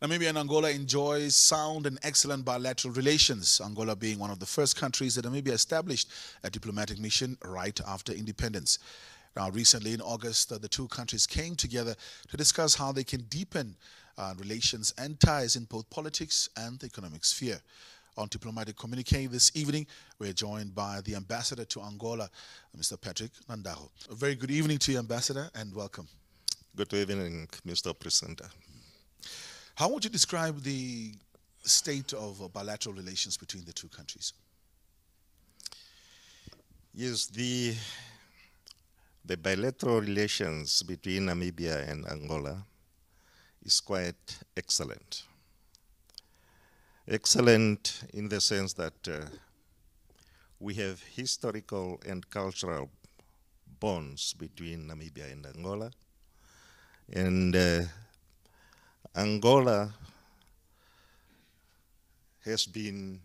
Namibia and Angola enjoys sound and excellent bilateral relations, Angola being one of the first countries that Namibia established a diplomatic mission right after independence. Now, recently in August, the two countries came together to discuss how they can deepen relations and ties in both politics and the economic sphere. On diplomatic communique this evening, we're joined by the ambassador to Angola, Mr. Patrick Nandago. A very good evening to you, ambassador, and welcome. Good evening, Mr. Presenter. How would you describe the state of bilateral relations between the two countries? Yes, the bilateral relations between Namibia and Angola is quite excellent. Excellent in the sense that we have historical and cultural bonds between Namibia and Angola. And Angola has been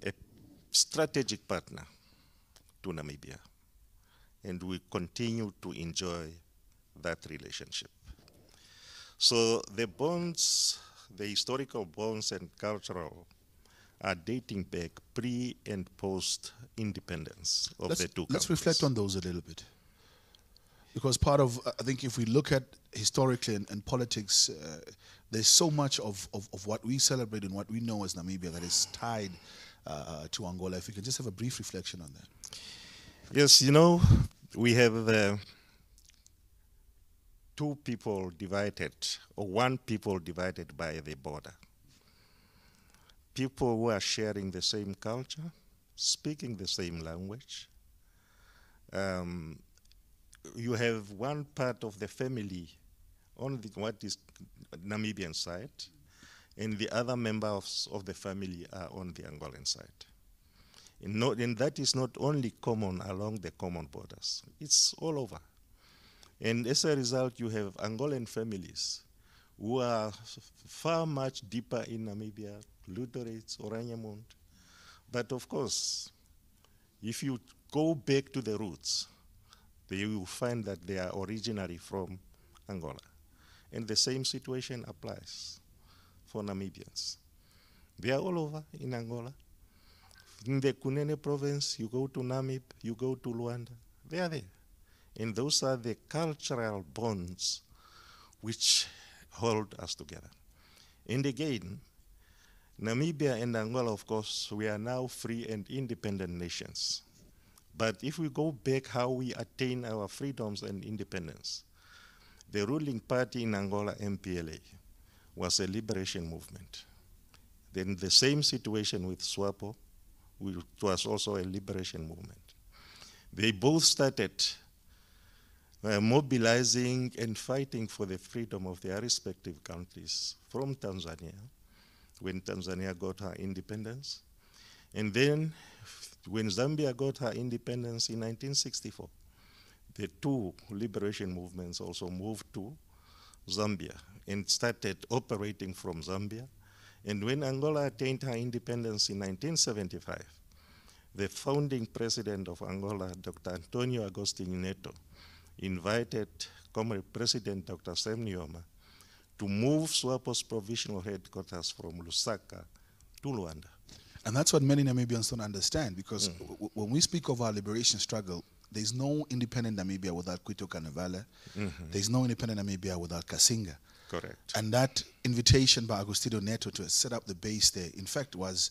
a strategic partner to Namibia, and we continue to enjoy that relationship. So the bonds, the historical bonds and cultural, are dating back pre and post independence of the two countries. Let's reflect on those a little bit. Because part of, I think if we look at historically and politics, there's so much of what we celebrate and what we know as Namibia that is tied to Angola. If we can just have a brief reflection on that. Yes, we have two people divided, or one people divided by the border. People who are sharing the same culture, speaking the same language. You have one part of the family on what is Namibian side, and the other members of the family are on the Angolan side. And that is not only common along the common borders, it's all over. And as a result, you have Angolan families who are far much deeper in Namibia, Lutherits, Oraniamund. But of course, if you go back to the roots, you will find that they are originally from Angola. And the same situation applies for Namibians. They are all over in Angola. In the Kunene province, you go to Namib, you go to Luanda, they are there. And those are the cultural bonds which hold us together. And again, Namibia and Angola, of course, we are now free and independent nations. But if we go back how we attain our freedoms and independence, the ruling party in Angola, MPLA, was a liberation movement. Then the same situation with SWAPO, which was also a liberation movement. They both started mobilizing and fighting for the freedom of their respective countries from Tanzania, when Tanzania got her independence. And then when Zambia got her independence in 1964, the two liberation movements also moved to Zambia and started operating from Zambia. And when Angola attained her independence in 1975, the founding president of Angola, Dr. Antonio Agostinho Neto, invited Comrade President Dr. Sam Nujoma to move SWAPO's provisional headquarters from Lusaka to Luanda. And that's what many Namibians don't understand, because when we speak of our liberation struggle, there's no independent Namibia without Quito Carnevale. There's no independent Namibia without Kasinga. Correct. And that invitation by Agostinho Neto to set up the base there, in fact, was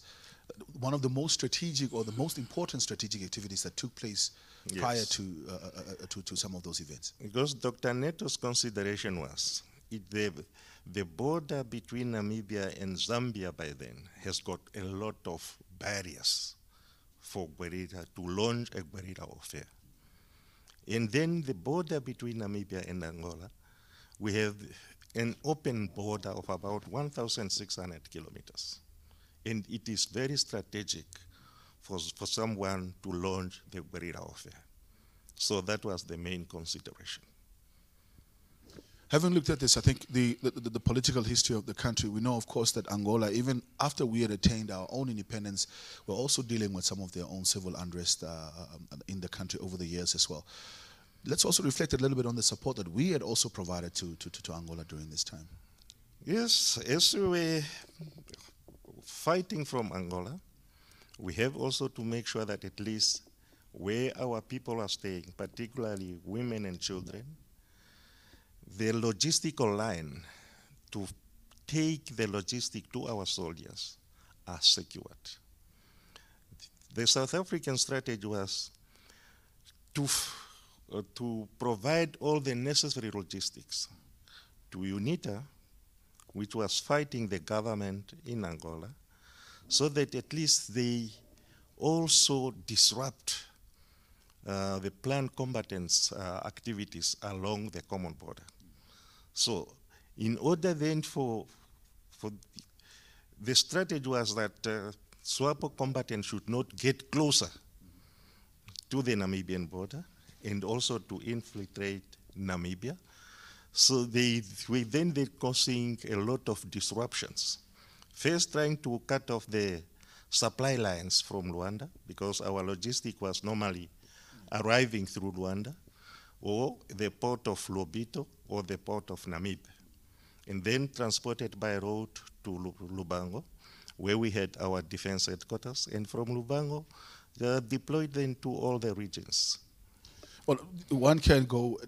one of the most strategic or the most important strategic activities that took place prior to some of those events. Because Dr. Neto's consideration was the border between Namibia and Zambia by then has got a lot of barriers for guerrilla to launch a guerrilla warfare. And then the border between Namibia and Angola, we have an open border of about 1,600 kilometers. And it is very strategic for someone to launch the guerrilla warfare. So that was the main consideration. Having looked at this, I think the political history of the country, we know, of course, that Angola, even after we had attained our own independence, we're also dealing with some of their own civil unrest in the country over the years as well. Let's also reflect a little bit on the support that we had also provided to Angola during this time. Yes, as we were fighting from Angola, we have also to make sure that at least where our people are staying, particularly women and children, the logistical line to take the logistic to our soldiers are secured. The South African strategy was to provide all the necessary logistics to UNITA, which was fighting the government in Angola, so that at least they also disrupt the planned combatants' activities along the common border. So, in order then for the strategy was that SWAPO combatants should not get closer to the Namibian border and also to infiltrate Namibia. So they're causing a lot of disruptions. First, trying to cut off the supply lines from Luanda, because our logistic was normally arriving through Luanda, or the port of Lobito, or the port of Namib, and then transported by road to Lubango, where we had our defense headquarters, and from Lubango, deployed them to all the regions. Well, one can go,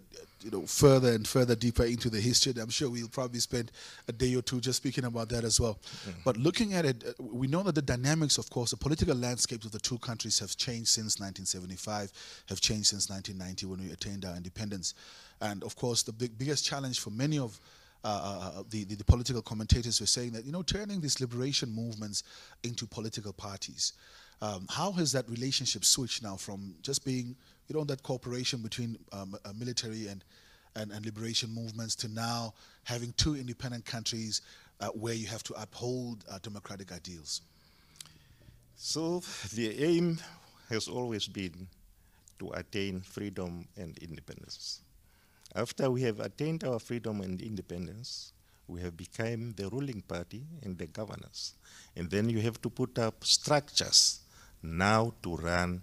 further and further deeper into the history. I'm sure we'll probably spend a day or two just speaking about that as well. But looking at it, we know that the dynamics, of course, the political landscapes of the two countries have changed since 1975, have changed since 1990 when we attained our independence. And of course, the biggest challenge for many of the political commentators were saying that, turning these liberation movements into political parties. How has that relationship switched now from just being, that cooperation between military and liberation movements to now having two independent countries where you have to uphold democratic ideals? So the aim has always been to attain freedom and independence. After we have attained our freedom and independence, we have become the ruling party and the governors. And then you have to put up structures now to run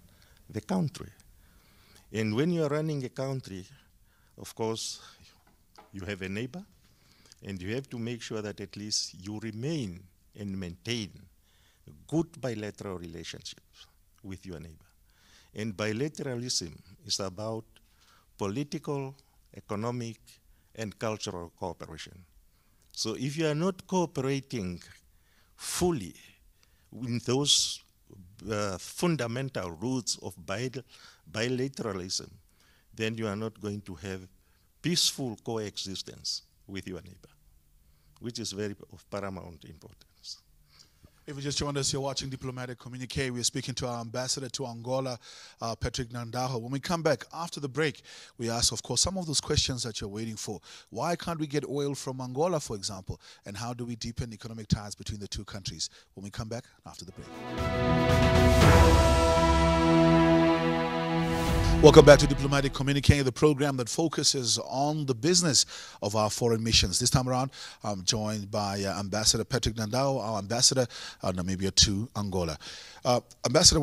the country. And when you are running a country, of course, you have a neighbor, and you have to make sure that at least you remain and maintain good bilateral relationships with your neighbor. And bilateralism is about political, economic, and cultural cooperation. So if you are not cooperating fully in those fundamental roots of bilateralism, then you are not going to have peaceful coexistence with your neighbor, which is of paramount importance. If you just joined us, you're watching Diplomatic Communique. We're speaking to our ambassador to Angola, Patrick Nandago. When we come back after the break, we ask, of course, some of those questions that you're waiting for. Why can't we get oil from Angola, for example? And how do we deepen economic ties between the two countries? When we come back after the break. Welcome back to Diplomatic Communique, the program that focuses on the business of our foreign missions. This time around, I'm joined by Ambassador Patrick Nandago, our ambassador Namibia to Angola. Ambassador,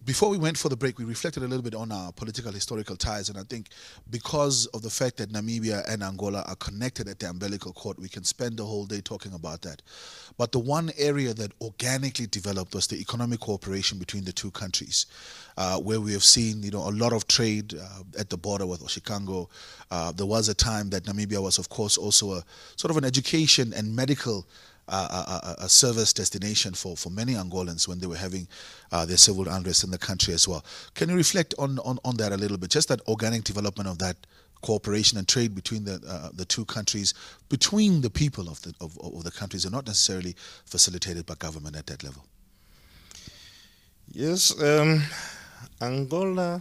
before we went for the break, we reflected a little bit on our political historical ties, and I think because of the fact that Namibia and Angola are connected at the umbilical cord, we can spend the whole day talking about that. But the one area that organically developed was the economic cooperation between the two countries, where we have seen a lot of trade at the border with Oshikango. There was a time that Namibia was, of course, also a sort of an education and medical a service destination for many Angolans when they were having their civil unrest in the country as well. Can you reflect on that a little bit? Just that organic development of that cooperation and trade between the two countries, between the people of the countries, and not necessarily facilitated by government at that level. Yes, Angola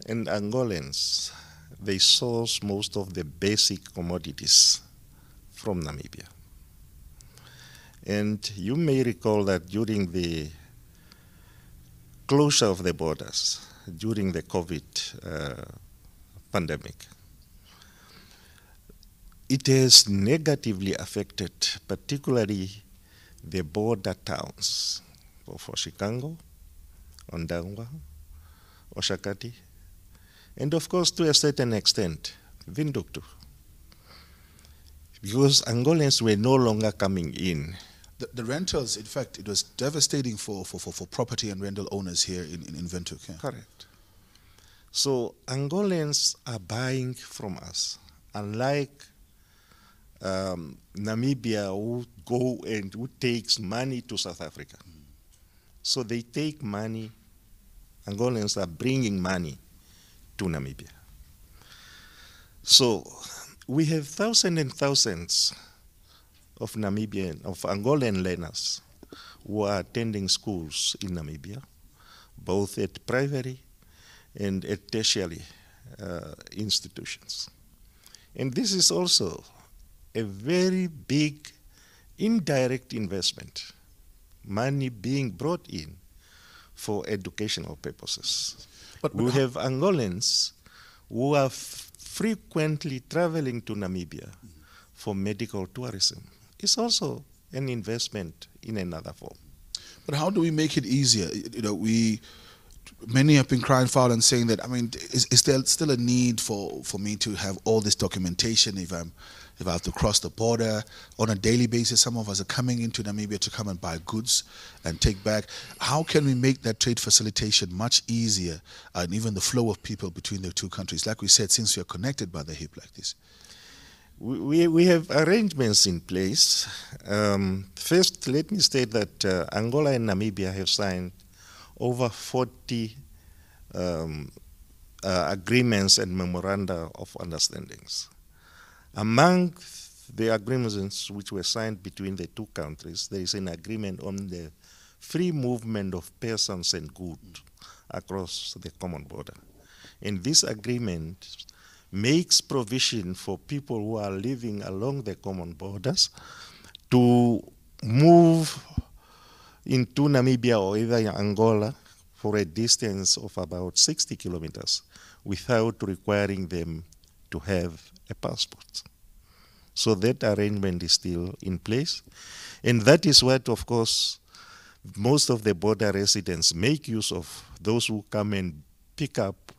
and Angolans, they source most of the basic commodities from Namibia. And you may recall that during the closure of the borders, during the COVID pandemic, it has negatively affected particularly the border towns of Oshikango, Ondangwa, Oshakati, and of course to a certain extent, Vinduktu. because Angolans were no longer coming in. The rentals, in fact, it was devastating for property and rental owners here in Windhoek. Yeah. Correct. So Angolans are buying from us, unlike Namibia, who go and who takes money to South Africa. So they take money. Angolans are bringing money to Namibia. So we have thousands and thousands of Angolan learners who are attending schools in Namibia, both at primary and at tertiary institutions. And this is also a very big indirect investment, money being brought in for educational purposes. But we have Angolans who are frequently traveling to Namibia for medical tourism. It's also an investment in another form. But how do we make it easier? Many have been crying foul and saying that, is there still a need for me to have all this documentation if I have to cross the border on a daily basis? Some of us are coming into Namibia to come and buy goods and take back. How can we make that trade facilitation much easier and even the flow of people between the two countries? Like we said, since we are connected by the hip like this. We have arrangements in place. First, let me state that Angola and Namibia have signed over 40 agreements and memoranda of understandings. Among the agreements which were signed between the two countries, there is an agreement on the free movement of persons and goods across the common border. And this agreement makes provision for people who are living along the common borders to move into Namibia or either Angola for a distance of about 60 kilometers without requiring them to have a passport. So that arrangement is still in place. And that is what, of course, most of the border residents make use of, those who come and pick up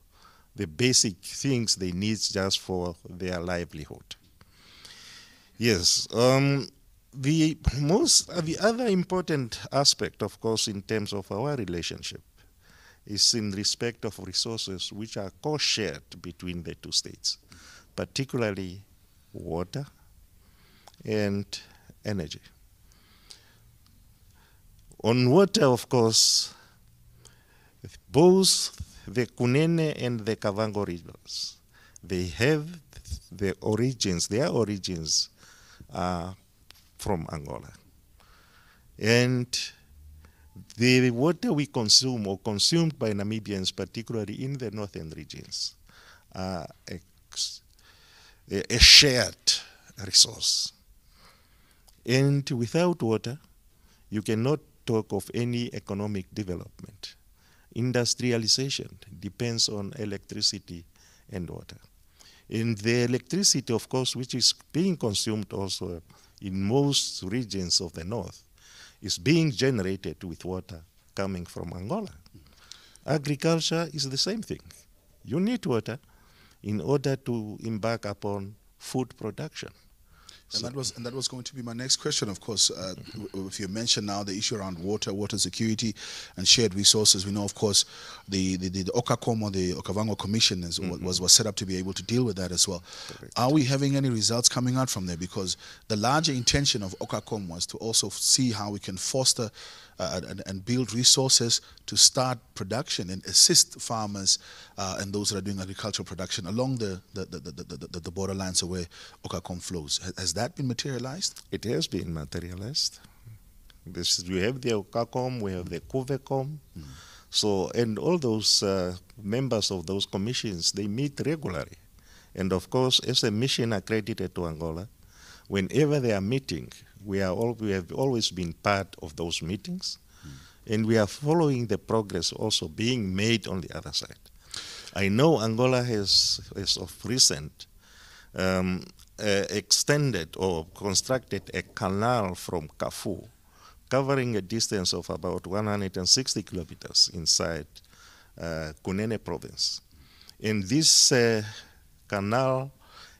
the basic things they need just for their livelihood. Yes. The other important aspect, of course, in terms of our relationship is in respect of resources which are co-shared between the two states, particularly water and energy. On water, of course, both the Kunene and the Kavango regions, they have their origins are from Angola. And the water we consume or consumed by Namibians, particularly in the northern regions, are a shared resource. And without water, you cannot talk of any economic development. Industrialization depends on electricity and water. And the electricity, of course, which is being consumed also in most regions of the north, is being generated with water coming from Angola. Agriculture is the same thing. You need water in order to embark upon food production. And that was going to be my next question, of course. If you mentioned now the issue around water security and shared resources, we know, of course, the OCACOM or the Okavango Commission was set up to be able to deal with that as well. Correct. Are we having any results coming out from there? Because the larger intention of OCACOM was to also see how we can foster and build resources to start production and assist farmers and those that are doing agricultural production along the borderlines of where OCACOM flows. Has that been materialized? It has been materialized. We have the OCACOM, we have the COVECOM. So, and all those members of those commissions, they meet regularly. And of course, as a mission accredited to Angola, whenever they are meeting, we have always been part of those meetings, and we are following the progress also being made on the other side. I know Angola has of recent extended or constructed a canal from Kafu, covering a distance of about 160 kilometers inside Kunene province. And this canal,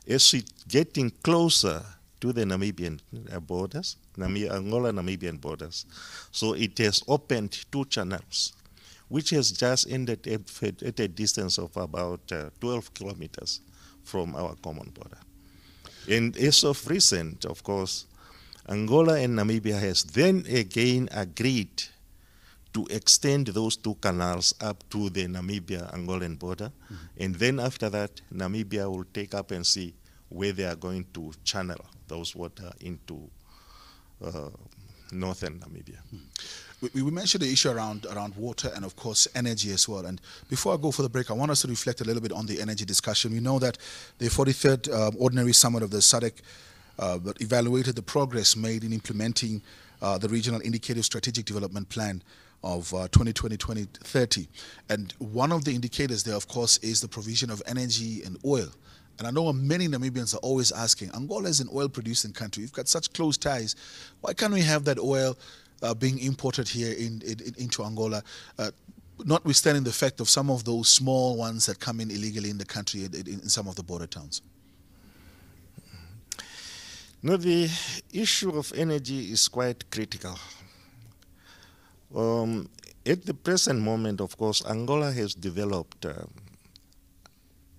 as it's getting closer to the Namibian borders, Angola-Namibian borders. So it has opened 2 channels, which has just ended at a distance of about 12 kilometers from our common border. And as of recent, of course, Angola and Namibia has then again agreed to extend those 2 canals up to the Namibia-Angolan border. And then after that, Namibia will take up and see where they are going to channel those water into northern Namibia. We mentioned the issue around water and, of course, energy as well. And before I go for the break, I want us to reflect a little bit on the energy discussion. We know that the 43rd Ordinary Summit of the SADC evaluated the progress made in implementing the Regional Indicative Strategic Development Plan of 2020-2030. And one of the indicators there, of course, is the provision of energy and oil. And I know many Namibians are always asking, Angola is an oil-producing country. We've got such close ties. Why can't we have that oil being imported here into Angola, notwithstanding the fact of some of those small ones that come in illegally in the country in some of the border towns? No, the issue of energy is quite critical. At the present moment, of course, Angola has developed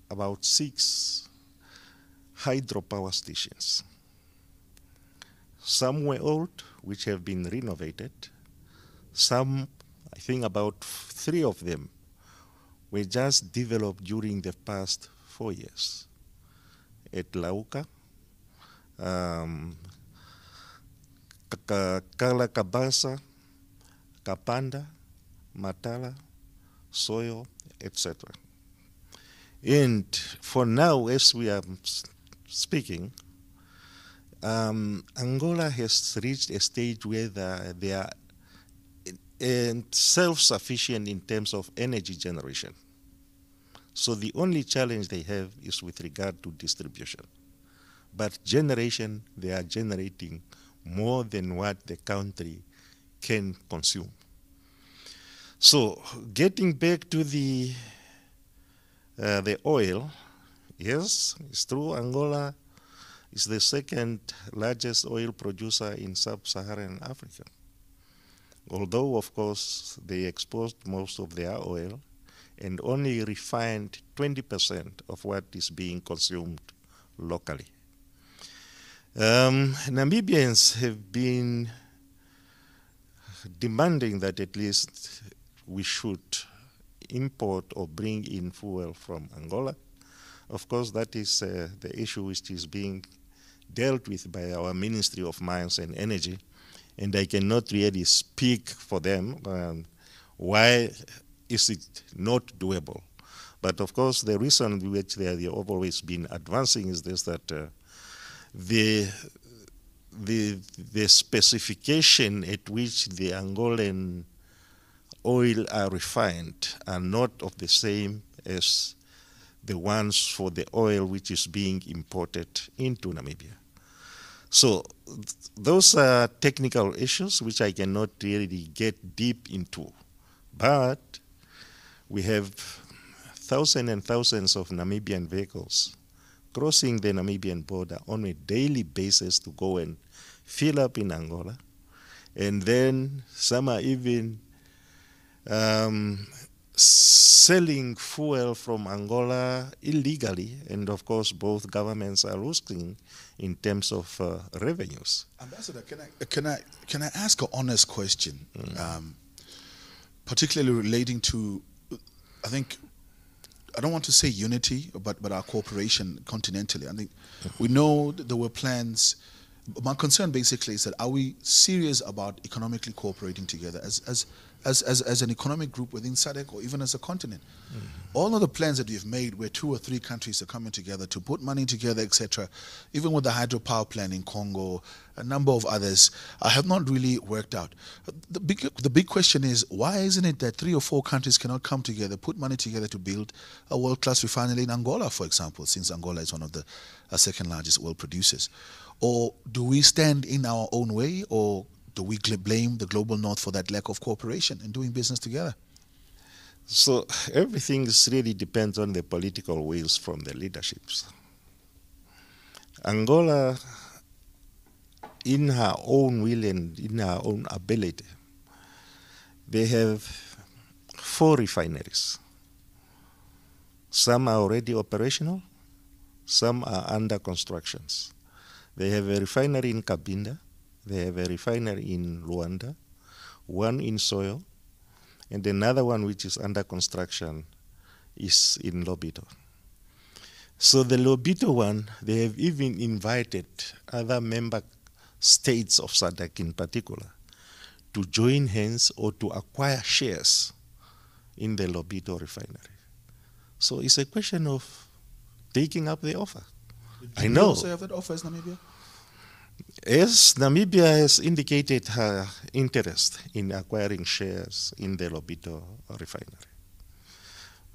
about 6 hydropower stations. Some were old, which have been renovated. Some, I think about 3 of them, were just developed during the past 4 years. At Lauka, Kalakabasa, Kapanda, Matala, Soyo, etc. And for now, as we are speaking, Angola has reached a stage where they are self-sufficient in terms of energy generation. So the only challenge they have is with regard to distribution. But generation, they are generating more than what the country can consume. So getting back to the oil, yes, it's true, Angola is the 2nd largest oil producer in sub-Saharan Africa. Although, of course, they exported most of their oil and only refined 20% of what is being consumed locally. Namibians have been demanding that at least we should import or bring in fuel from Angola. Of course, that is the issue which is being dealt with by our Ministry of Mines and Energy, and I cannot really speak for them. Why is it not doable? But of course, the reason which they have always been advancing is this, that the specification at which the Angolan oil are refined are not of the same as the ones for the oil which is being imported into Namibia. So those are technical issues which I cannot really get deep into. But we have thousands and thousands of Namibian vehicles crossing the Namibian border on a daily basis to go and fill up in Angola. And then some are even selling fuel from Angola illegally, and of course both governments are losing in terms of revenues. Ambassador, can I ask an honest question, particularly relating to, I think, I don't want to say unity, but our cooperation continentally. I think we know that there were plans. My concern basically is that, are we serious about economically cooperating together as an economic group within SADC or even as a continent? All of the plans that we've made where 2 or 3 countries are coming together to put money together, etc., even with the hydropower plan in Congo, a number of others, have not really worked out. The big question is, why isn't it that 3 or 4 countries cannot come together, put money together to build a world-class refinery in Angola, for example, since Angola is one of the 2nd largest oil producers? Or do we stand in our own way, or do we blame the global north for that lack of cooperation and doing business together? So everything really depends on the political wills from the leaderships. Angola in her own will and in her own ability, they have 4 refineries. Some are already operational, some are under constructions. They have a refinery in Cabinda, they have a refinery in Luanda, one in Soyo, and another one which is under construction is in Lobito. So the Lobito one, they have even invited other member states of SADC in particular to join hands or to acquire shares in the Lobito refinery. So it's a question of taking up the offer. Do you also have that offer as Namibia? Yes, Namibia has indicated her interest in acquiring shares in the Lobito refinery.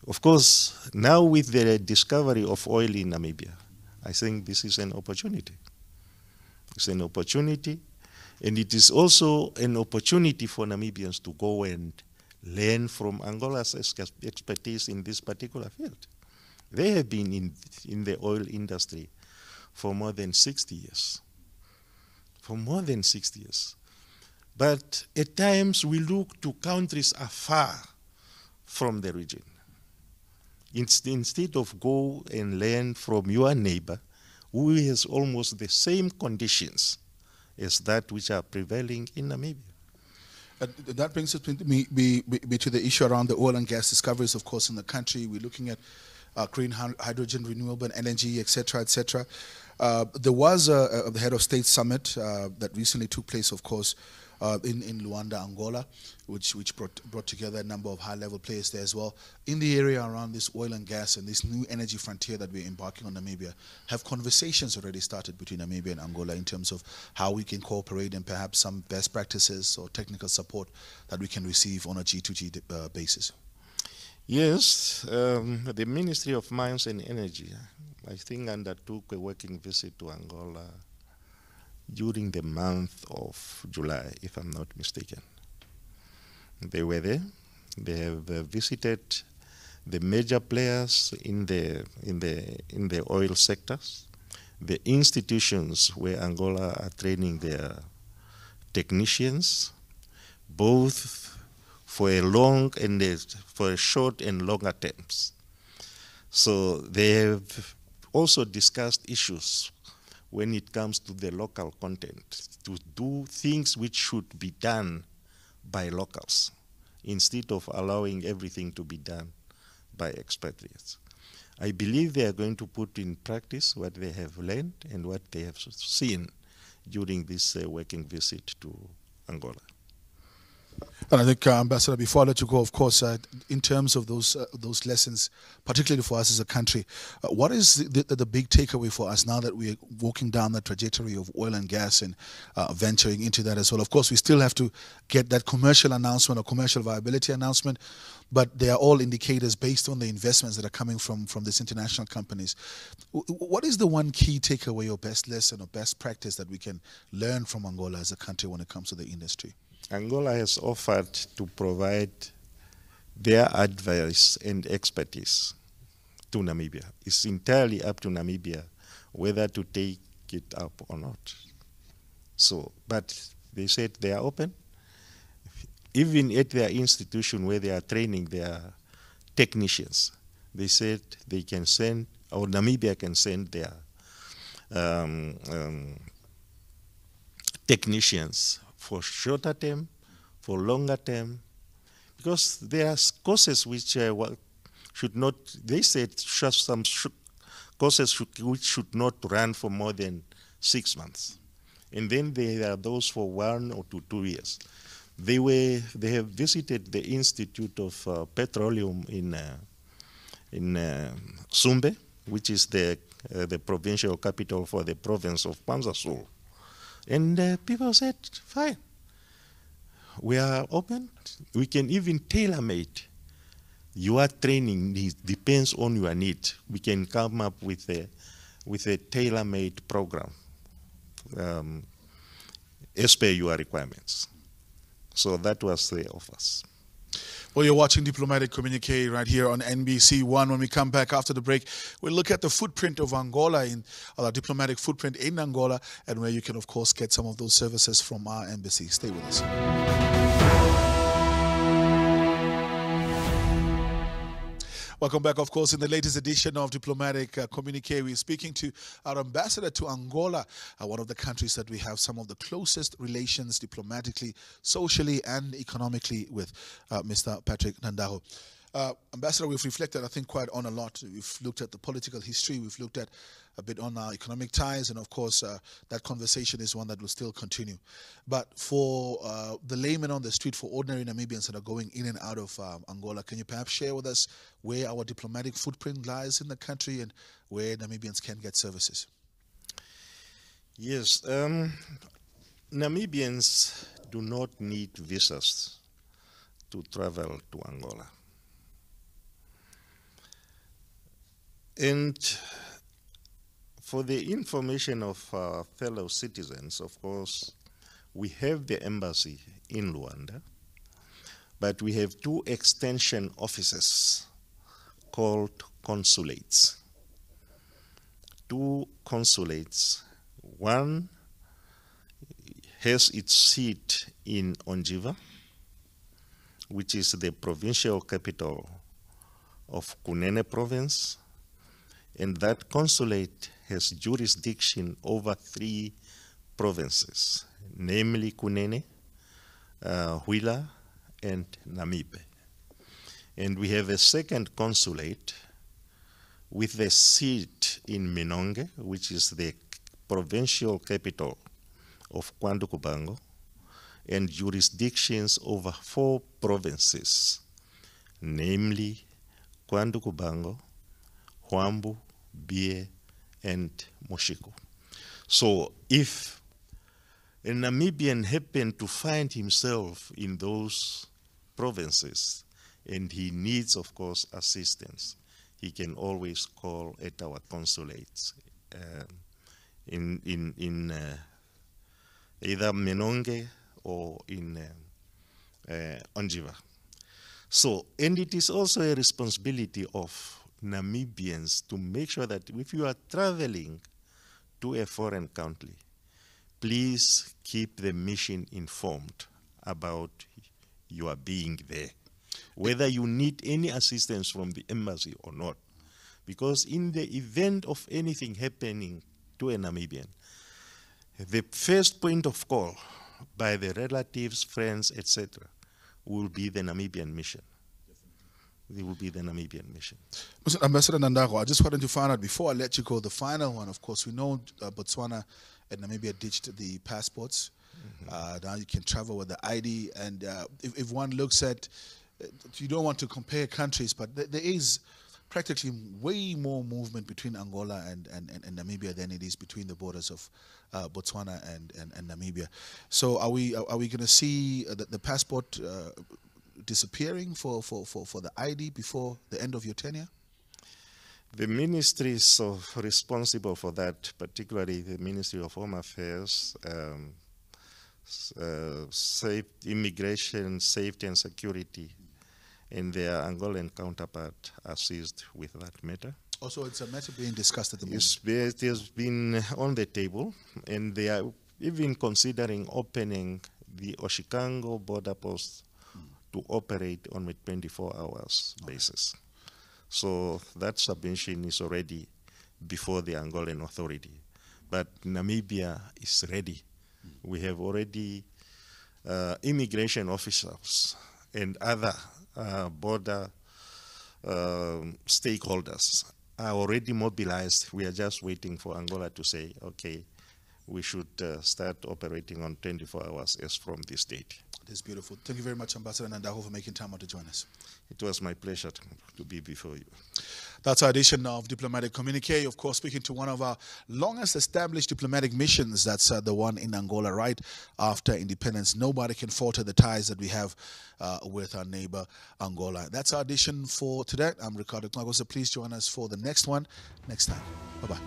Of course, now with the discovery of oil in Namibia, I think this is an opportunity. It's an opportunity, and it is also an opportunity for Namibians to go and learn from Angola's expertise in this particular field. They have been in the oil industry for more than 60 years. For more than 60 years. But at times we look to countries afar from the region. Instead of go and learn from your neighbor who has almost the same conditions as that which are prevailing in Namibia. That brings us to the issue around the oil and gas discoveries, of course, in the country. We're looking at green hydrogen, renewable energy, etc., etc. There was the head of state summit that recently took place, of course, in Luanda, Angola, which brought together a number of high-level players there as well. In the area around this oil and gas and this new energy frontier that we're embarking on Namibia, have conversations already started between Namibia and Angola in terms of how we can cooperate and perhaps some best practices or technical support that we can receive on a G2G basis? Yes, the Ministry of Mines and Energy, I think, undertook a working visit to Angola during the month of July, if I'm not mistaken. They were there. They have visited the major players in the oil sectors, the institutions where Angola are training their technicians, both for for a short and longer terms. So they have also discussed issues when it comes to the local content, to do things which should be done by locals instead of allowing everything to be done by expatriates. I believe they are going to put in practice what they have learned and what they have seen during this working visit to Angola. And I think, Ambassador, before I let you go, of course, in terms of those lessons, particularly for us as a country, what is the big takeaway for us now that we're walking down the trajectory of oil and gas and venturing into that as well? Of course, we still have to get that commercial announcement or commercial viability announcement, but they are all indicators based on the investments that are coming from these international companies. What is the one key takeaway or best lesson or best practice that we can learn from Angola as a country when it comes to the industry? Angola has offered to provide their advice and expertise to Namibia. It's entirely up to Namibia whether to take it up or not. So, but they said they are open. Even at their institution where they are training their technicians, they said they can send, or Namibia can send their technicians for shorter term, for longer term, because there are courses which should not, they said some courses which should not run for more than 6 months. And then there are those for 1 or 2 years. They have visited the Institute of Petroleum in Sumbe, which is the provincial capital for the province of Kwanza Sul. And people said, fine, we are open. We can even tailor-made. Your training depends on your need. We can come up with a tailor-made program as per your requirements. So that was the offers. Well, you're watching Diplomatic Communique right here on NBC One. When we come back after the break, we'll look at the footprint of Angola, diplomatic footprint in Angola, and where you can, of course, get some of those services from our embassy. Stay with us. Welcome back, of course, in the latest edition of Diplomatic Communique. We're speaking to our ambassador to Angola, one of the countries that we have some of the closest relations diplomatically, socially, and economically with, Mr. Patrick Nandago. Ambassador, we've reflected, I think, quite on a lot. We've looked at the political history. We've looked at a bit on our economic ties. And, of course, that conversation is one that will still continue. But for the layman on the street, for ordinary Namibians that are going in and out of Angola, can you perhaps share with us where our diplomatic footprint lies in the country and where Namibians can get services? Yes. Namibians do not need visas to travel to Angola. And for the information of our fellow citizens, of course, we have the embassy in Luanda, but we have two extension offices called consulates. Two consulates. One has its seat in Onjiva, which is the provincial capital of Kunene province, and that consulate has jurisdiction over 3 provinces, namely Kunene, Huila, and Namibia. And we have a second consulate with a seat in Minonge, which is the provincial capital of Kwandu-Kubango, and jurisdictions over 4 provinces, namely Kwandu-Kubango, Huambu, Bie, and Moshiko. So if a Namibian happened to find himself in those provinces and he needs, of course, assistance, he can always call at our consulates in either Menonge or in Onjiva. So, and it is also a responsibility of Namibians to make sure that if you are traveling to a foreign country, please keep the mission informed about your being there, whether you need any assistance from the embassy or not. Because in the event of anything happening to a Namibian, the first point of call by the relatives, friends, etc., will be the Namibian mission. It will be the Namibian mission. Mr. Ambassador Nandago, I just wanted to find out, before I let you go, the final one, of course, we know Botswana and Namibia ditched the passports. Now you can travel with the ID. And if one looks at, you don't want to compare countries, but there is practically way more movement between Angola and Namibia than it is between the borders of Botswana and Namibia. So are we going to see the passport disappearing for the ID before the end of your tenure? The ministries responsible for that, particularly the Ministry of Home Affairs, Immigration, Safety and Security, and their Angolan counterpart are seized with that matter. Also, it's a matter being discussed at the moment. It has been on the table, and they are even considering opening the Oshikango border post to operate on a 24 hours basis. So that submission is already before the Angolan authority. But Namibia is ready. We have already immigration officers and other border stakeholders are already mobilized. We are just waiting for Angola to say, okay, we should start operating on 24 hours as from this date. It is beautiful. Thank you very much, Ambassador Nandago, for making time out to join us. It was my pleasure to be before you. That's our edition of Diplomatic Communique. Of course, speaking to one of our longest established diplomatic missions. That's the one in Angola, right after independence. Nobody can falter the ties that we have with our neighbor, Angola. That's our edition for today. I'm Ricardo Knagosa. Please join us for the next one next time. Bye-bye.